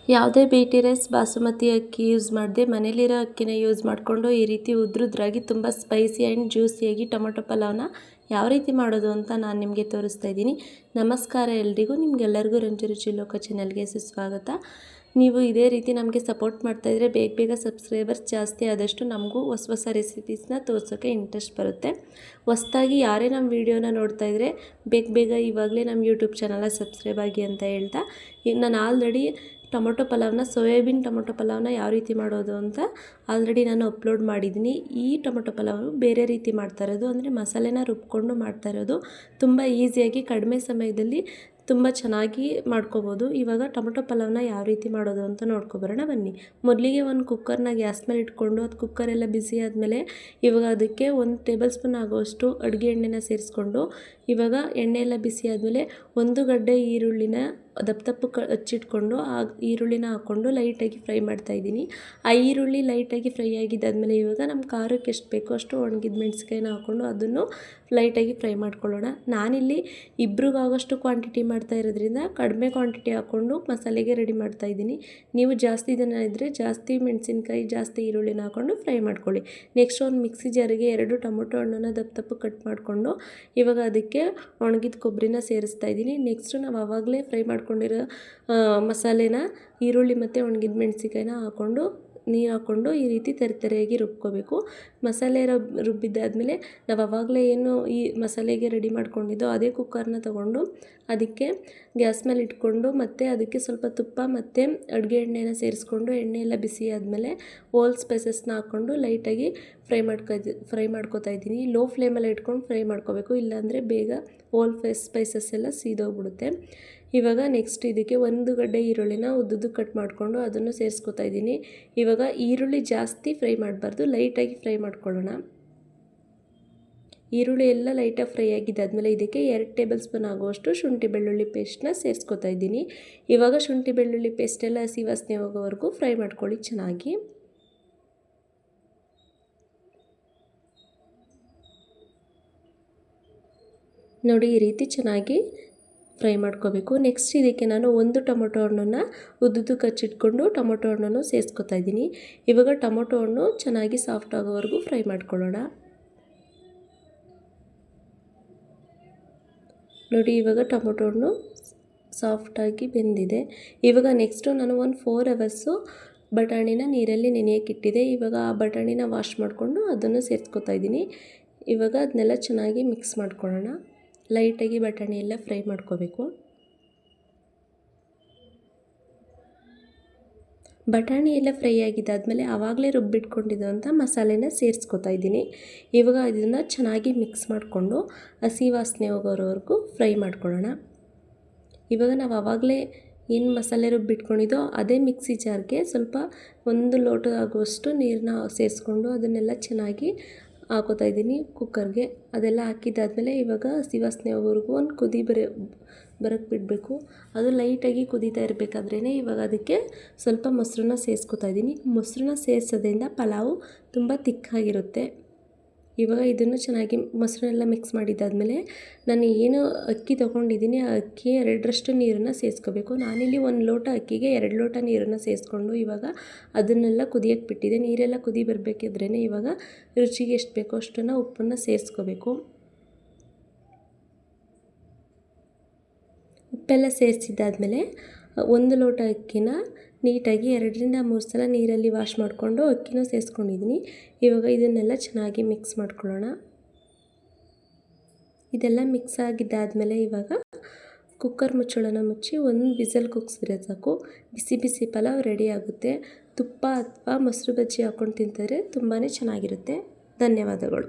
ಯಾವುದೇ ಬೇಟಿ ರೈಸ್ ಬಾಸುಮತಿ ಅಕ್ಕಿ ಯೂಸ್ ಮಾಡದೆ ಮನೇಲಿರೋ ಅಕ್ಕಿನ ಯೂಸ್ ಮಾಡಿಕೊಂಡು ಈ ರೀತಿ ಉದ್ರುದ್ರಾಗಿ ತುಂಬ ಸ್ಪೈಸಿ ಆ್ಯಂಡ್ ಜ್ಯೂಸಿಯಾಗಿ ಟೊಮೊಟೊ ಪಲಾವ್ನ ಯಾವ ರೀತಿ ಮಾಡೋದು ಅಂತ ನಾನು ನಿಮಗೆ ತೋರಿಸ್ತಾ ಇದ್ದೀನಿ. ನಮಸ್ಕಾರ ಎಲ್ರಿಗೂ, ನಿಮಗೆಲ್ಲರಿಗೂ ರಂಜು ರುಚಿ ಲೋಕ ಚಾನಲ್ಗೆ ಸುಸ್ವಾಗತ. ನೀವು ಇದೇ ರೀತಿ ನಮಗೆ ಸಪೋರ್ಟ್ ಮಾಡ್ತಾಯಿದ್ರೆ ಬೇಗ ಸಬ್ಸ್ಕ್ರೈಬರ್ಸ್ ಜಾಸ್ತಿ ಆದಷ್ಟು ನಮಗೂ ಹೊಸ ರೆಸಿಪೀಸ್ನ ತೋರಿಸೋಕ್ಕೆ ಇಂಟ್ರೆಸ್ಟ್ ಬರುತ್ತೆ. ಹೊಸದಾಗಿ ಯಾರೇ ನಮ್ಮ ವೀಡಿಯೋನ ನೋಡ್ತಾ ಇದ್ದರೆ ಬೇಗ ಇವಾಗಲೇ ನಮ್ಮ ಯೂಟ್ಯೂಬ್ ಚಾನಲ್ನ ಸಬ್ಸ್ಕ್ರೈಬ್ ಆಗಿ ಅಂತ ಹೇಳ್ತಾ, ಈಗ ನಾನು ಆಲ್ರೆಡಿ ಟೊಮೊಟೊ ಪಲಾವ್ನ ಸೋಯಾಬೀನ್ ಟೊಮೊಟೊ ಪಲಾವ್ನ ಯಾವ ರೀತಿ ಮಾಡೋದು ಅಂತ ಆಲ್ರೆಡಿ ನಾನು ಅಪ್ಲೋಡ್ ಮಾಡಿದ್ದೀನಿ. ಈ ಟೊಮೊಟೊ ಪಲಾವ್ ಬೇರೆ ರೀತಿ ಮಾಡ್ತಾ ಇರೋದು, ಅಂದರೆ ಮಸಾಲೆನ ರುಬ್ಕೊಂಡು ಮಾಡ್ತಾ ಇರೋದು. ತುಂಬ ಈಸಿಯಾಗಿ ಕಡಿಮೆ ಸಮಯದಲ್ಲಿ ತುಂಬ ಚೆನ್ನಾಗಿ ಮಾಡ್ಕೋಬೋದು. ಇವಾಗ ಟೊಮೊಟೊ ಪಲಾವ್ನ ಯಾವ ರೀತಿ ಮಾಡೋದು ಅಂತ ನೋಡ್ಕೊಬರೋಣ ಬನ್ನಿ. ಮೊದಲಿಗೆ ಒಂದು ಕುಕ್ಕರ್ನ ಗ್ಯಾಸ್ ಮೇಲೆ ಇಟ್ಕೊಂಡು ಅದು ಕುಕ್ಕರೆಲ್ಲ ಬಿಸಿ ಆದಮೇಲೆ ಇವಾಗ ಅದಕ್ಕೆ 1 ಟೇಬಲ್ ಸ್ಪೂನ್ ಆಗೋಷ್ಟು ಅಡುಗೆ ಎಣ್ಣೆನ ಸೇರಿಸ್ಕೊಂಡು, ಇವಾಗ ಎಣ್ಣೆ ಎಲ್ಲ ಬಿಸಿ ಆದಮೇಲೆ 1 ಗಡ್ಡೆ ಈರುಳ್ಳಿನ ದಪ್ಪ ಹಚ್ಚಿಟ್ಕೊಂಡು ಆ ಈರುಳ್ಳಿನ ಹಾಕ್ಕೊಂಡು ಲೈಟಾಗಿ ಫ್ರೈ ಮಾಡ್ತಾಯಿದ್ದೀನಿ. ಆ ಈರುಳ್ಳಿ ಲೈಟಾಗಿ ಫ್ರೈ ಆಗಿದ್ದಾದಮೇಲೆ ಇವಾಗ ನಮ್ಮ ಖಾರಕ್ಕೆ ಎಷ್ಟು ಬೇಕೋ ಅಷ್ಟು ಒಣಗಿದ ಮೆಣಸಿನ್ಕಾಯಿನ ಹಾಕ್ಕೊಂಡು ಅದನ್ನು ಲೈಟಾಗಿ ಫ್ರೈ ಮಾಡ್ಕೊಳ್ಳೋಣ. ನಾನಿಲ್ಲಿ ಇಬ್ರಿಗಾಗೋಷ್ಟು ಕ್ವಾಂಟಿಟಿ ಮಾಡ್ತಾ ಇರೋದ್ರಿಂದ ಕಡಿಮೆ ಕ್ವಾಂಟಿಟಿ ಹಾಕ್ಕೊಂಡು ಮಸಾಲೆಗೆ ರೆಡಿ ಮಾಡ್ತಾಯಿದ್ದೀನಿ. ನೀವು ಜಾಸ್ತಿ ಜನ ಇದ್ದರೆ ಜಾಸ್ತಿ ಮೆಣಸಿನ್ಕಾಯಿ ಜಾಸ್ತಿ ಈರುಳ್ಳಿನ ಹಾಕ್ಕೊಂಡು ಫ್ರೈ ಮಾಡ್ಕೊಳ್ಳಿ. ನೆಕ್ಸ್ಟ್ ಒಂದು ಮಿಕ್ಸಿ ಜಾರಿಗೆ 2 ಟೊಮೊಟೊ ಹಣ್ಣನ್ನು ದಪ್ಪ ಕಟ್ ಮಾಡಿಕೊಂಡು ಇವಾಗ ಅದಕ್ಕೆ ಒಣಗಿದ ಕೊಬ್ಬರಿನ ಸೇರಿಸ್ತಾ ಇದ್ದೀನಿ. ನೆಕ್ಸ್ಟು ನಾವು ಆವಾಗಲೇ ಫ್ರೈ ಮಾಡ್ಕೊಂಡಿರೋ ಮಸಾಲೆನ ಈರುಳ್ಳಿ ಮತ್ತು ಒಣಗಿದ ಮೆಣಸಿನ್ಕಾಯಿನ ಹಾಕ್ಕೊಂಡು ನೀರು ಹಾಕ್ಕೊಂಡು ಈ ರೀತಿ ತರಿಯಾಗಿ ರುಬ್ಕೋಬೇಕು. ಮಸಾಲೆ ರುಬ್ಬಿದ್ದಾದಮೇಲೆ ನಾವು ಆವಾಗಲೇ ಏನು ಈ ಮಸಾಲೆಗೆ ರೆಡಿ ಮಾಡ್ಕೊಂಡಿದ್ದೋ ಅದೇ ಕುಕ್ಕರ್ನ ತೊಗೊಂಡು ಅದಕ್ಕೆ ಗ್ಯಾಸ್ ಮೇಲೆ ಇಟ್ಕೊಂಡು ಮತ್ತು ಅದಕ್ಕೆ ಸ್ವಲ್ಪ ತುಪ್ಪ ಮತ್ತು ಅಡುಗೆ ಎಣ್ಣೆನ ಸೇರಿಸ್ಕೊಂಡು ಎಣ್ಣೆ ಎಲ್ಲ ಬಿಸಿ ಆದಮೇಲೆ ಓಲ್ ಸ್ಪೈಸಸ್ನ ಹಾಕ್ಕೊಂಡು ಲೈಟಾಗಿ ಫ್ರೈ ಮಾಡ್ಕೋತಾ ಇದ್ದೀನಿ. ಲೋ ಫ್ಲೇಮಲ್ಲಿ ಇಟ್ಕೊಂಡು ಫ್ರೈ ಮಾಡ್ಕೋಬೇಕು, ಇಲ್ಲಾಂದರೆ ಬೇಗ ಓಲ್ ಸ್ಪೈಸಸ್ ಎಲ್ಲ ಸೀದೋಗ್ಬಿಡುತ್ತೆ. ಇವಾಗ ನೆಕ್ಸ್ಟ್ ಇದಕ್ಕೆ 1 ಗಡ್ಡೆ ಈರುಳ್ಳಿನ ಉದ್ದುದ್ದು ಕಟ್ ಮಾಡಿಕೊಂಡು ಅದನ್ನು ಸೇರಿಸ್ಕೊತಾ ಇದ್ದೀನಿ. ಇವಾಗ ಈರುಳ್ಳಿ ಜಾಸ್ತಿ ಫ್ರೈ ಮಾಡಬಾರ್ದು, ಲೈಟಾಗಿ ಫ್ರೈ ಮಾಡ್ಕೊಳ್ಳೋಣ. ಈರುಳ್ಳಿ ಎಲ್ಲ ಲೈಟಾಗಿ ಫ್ರೈ ಆಗಿದ್ದಾದಮೇಲೆ ಇದಕ್ಕೆ 2 ಟೇಬಲ್ ಸ್ಪೂನ್ ಆಗುವಷ್ಟು ಶುಂಠಿ ಬೆಳ್ಳುಳ್ಳಿ ಪೇಸ್ಟ್ನ ಸೇರಿಸ್ಕೊತಾ ಇದ್ದೀನಿ. ಇವಾಗ ಶುಂಠಿ ಬೆಳ್ಳುಳ್ಳಿ ಪೇಸ್ಟೆಲ್ಲ ಹಸಿ ವಾಸನೆ ಹೋಗೋವರೆಗೂ ಫ್ರೈ ಮಾಡ್ಕೊಳ್ಳಿ ಚೆನ್ನಾಗಿ. ನೋಡಿ, ಈ ರೀತಿ ಚೆನ್ನಾಗಿ ಫ್ರೈ ಮಾಡ್ಕೋಬೇಕು. ನೆಕ್ಸ್ಟ್ ಇದಕ್ಕೆ ನಾನು 1 ಟೊಮೊಟೊ ಹಣ್ಣನ್ನು ಉದ್ದುದ್ದು ಕಚ್ಚಿಟ್ಕೊಂಡು ಟೊಮೊಟೊ ಹಣ್ಣನ್ನು ಸೇರಿಸ್ಕೊತಾ ಇದ್ದೀನಿ. ಇವಾಗ ಟೊಮೊಟೊ ಹಣ್ಣು ಚೆನ್ನಾಗಿ ಸಾಫ್ಟ್ ಆಗೋವರೆಗೂ ಫ್ರೈ ಮಾಡ್ಕೊಳ್ಳೋಣ. ನೋಡಿ, ಇವಾಗ ಟೊಮೊಟೊ ಹಣ್ಣು ಸಾಫ್ಟಾಗಿ ಬೆಂದಿದೆ. ಇವಾಗ ನೆಕ್ಸ್ಟು ನಾನು 4 ಅವರ್ಸು ಬಟಾಣಿನ ನೀರಲ್ಲಿ ನೆನೆಯೋಕ್ಕಿಟ್ಟಿದೆ. ಇವಾಗ ಆ ಬಟಾಣಿನ ವಾಶ್ ಮಾಡಿಕೊಂಡು ಅದನ್ನು ಸೇರಿಸ್ಕೊತಾ ಇದ್ದೀನಿ. ಇವಾಗ ಅದನ್ನೆಲ್ಲ ಚೆನ್ನಾಗಿ ಮಿಕ್ಸ್ ಮಾಡ್ಕೊಳ್ಳೋಣ. ಲೈಟಾಗಿ ಬಟಾಣಿ ಎಲ್ಲ ಫ್ರೈ ಮಾಡ್ಕೋಬೇಕು. ಬಟಾಣಿ ಎಲ್ಲ ಫ್ರೈ ಆಗಿದ್ದಾದಮೇಲೆ ಆವಾಗಲೇ ರುಬ್ಬಿಟ್ಕೊಂಡಿದ್ದಂಥ ಮಸಾಲೆನ ಸೇರಿಸ್ಕೊತಾ ಇದ್ದೀನಿ. ಇವಾಗ ಇದನ್ನು ಚೆನ್ನಾಗಿ ಮಿಕ್ಸ್ ಮಾಡಿಕೊಂಡು ಹಸಿ ವಾಸನೆ ಹೋಗೋವರೆಗೂ ಫ್ರೈ ಮಾಡ್ಕೊಳ್ಳೋಣ. ಇವಾಗ ನಾವು ಆವಾಗಲೇ ಏನು ಮಸಾಲೆ ರುಬ್ಬಿಟ್ಕೊಂಡಿದ್ದೋ ಅದೇ ಮಿಕ್ಸಿ ಜಾರ್ಗೆ ಸ್ವಲ್ಪ 1 ಲೋಟ ಆಗುವಷ್ಟು ನೀರನ್ನ ಸೇರಿಸ್ಕೊಂಡು ಅದನ್ನೆಲ್ಲ ಚೆನ್ನಾಗಿ ಹಾಕೋತಾ ಇದ್ದೀನಿ ಕುಕ್ಕರ್ಗೆ. ಅದೆಲ್ಲ ಹಾಕಿದ್ದಾದಮೇಲೆ ಇವಾಗ ಹಸಿ ವಾಸನೆ ಹೋಗೋವರೆಗೂ ಒಂದು ಕುದಿ ಬರೋಕ್ಕೆ ಬಿಡಬೇಕು. ಅದು ಲೈಟಾಗಿ ಕುದೀತಾ ಇರಬೇಕಾದ್ರೇ ಇವಾಗ ಅದಕ್ಕೆ ಸ್ವಲ್ಪ ಮೊಸರನ್ನ ಸೇರಿಸ್ಕೊತಾ ಇದ್ದೀನಿ. ಮೊಸರನ್ನ ಸೇರಿಸೋದ್ರಿಂದ ಪಲಾವು ತುಂಬ ತಿಕ್ಕಾಗಿರುತ್ತೆ. ಇವಾಗ ಇದನ್ನು ಚೆನ್ನಾಗಿ ಮೊಸರನ್ನೆಲ್ಲ ಮಿಕ್ಸ್ ಮಾಡಿದ್ದಾದಮೇಲೆ ನಾನು ಏನು ಅಕ್ಕಿ ತೊಗೊಂಡಿದ್ದೀನಿ ಆ ಅಕ್ಕಿ 2ರಷ್ಟು ನೀರನ್ನು ಸೇರಿಸ್ಕೋಬೇಕು. ನಾನಿಲ್ಲಿ 1 ಲೋಟ ಅಕ್ಕಿಗೆ 2 ಲೋಟ ನೀರನ್ನು ಸೇರಿಸ್ಕೊಂಡು ಇವಾಗ ಅದನ್ನೆಲ್ಲ ಕುದಿಯೋಕ್ಕೆ ಬಿಟ್ಟಿದೆ. ನೀರೆಲ್ಲ ಕುದಿ ಬರಬೇಕಿದ್ರೇ ಇವಾಗ ರುಚಿಗೆ ಎಷ್ಟು ಬೇಕೋ ಅಷ್ಟನ್ನು ಉಪ್ಪನ್ನು ಸೇರಿಸ್ಕೋಬೇಕು. ಉಪ್ಪೆಲ್ಲ ಸೇರಿಸಿದ್ದಾದಮೇಲೆ 1 ಲೋಟ ಅಕ್ಕಿನ ನೀಟಾಗಿ 2ರಿಂದ 3 ಸಲ ನೀರಲ್ಲಿ ವಾಶ್ ಮಾಡಿಕೊಂಡು ಅಕ್ಕಿನೂ ಸೇರಿಸ್ಕೊಂಡಿದ್ದೀನಿ. ಇವಾಗ ಇದನ್ನೆಲ್ಲ ಚೆನ್ನಾಗಿ ಮಿಕ್ಸ್ ಮಾಡ್ಕೊಳ್ಳೋಣ. ಇದೆಲ್ಲ ಮಿಕ್ಸ್ ಆಗಿದ್ದಾದಮೇಲೆ ಇವಾಗ ಕುಕ್ಕರ್ ಮುಚ್ಚಳನ ಮುಚ್ಚಿ 1 ವಿಸಲ್ ಕೂಗಿಸಿದ್ರೆ ಸಾಕು, ಬಿಸಿ ಪಲಾವ್ ರೆಡಿ ಆಗುತ್ತೆ. ತುಪ್ಪ ಅಥವಾ ಮೊಸರು ಬಜ್ಜಿ ಹಾಕ್ಕೊಂಡು ತಿಂತಾರೆ ತುಂಬಾ ಚೆನ್ನಾಗಿರುತ್ತೆ. ಧನ್ಯವಾದಗಳು.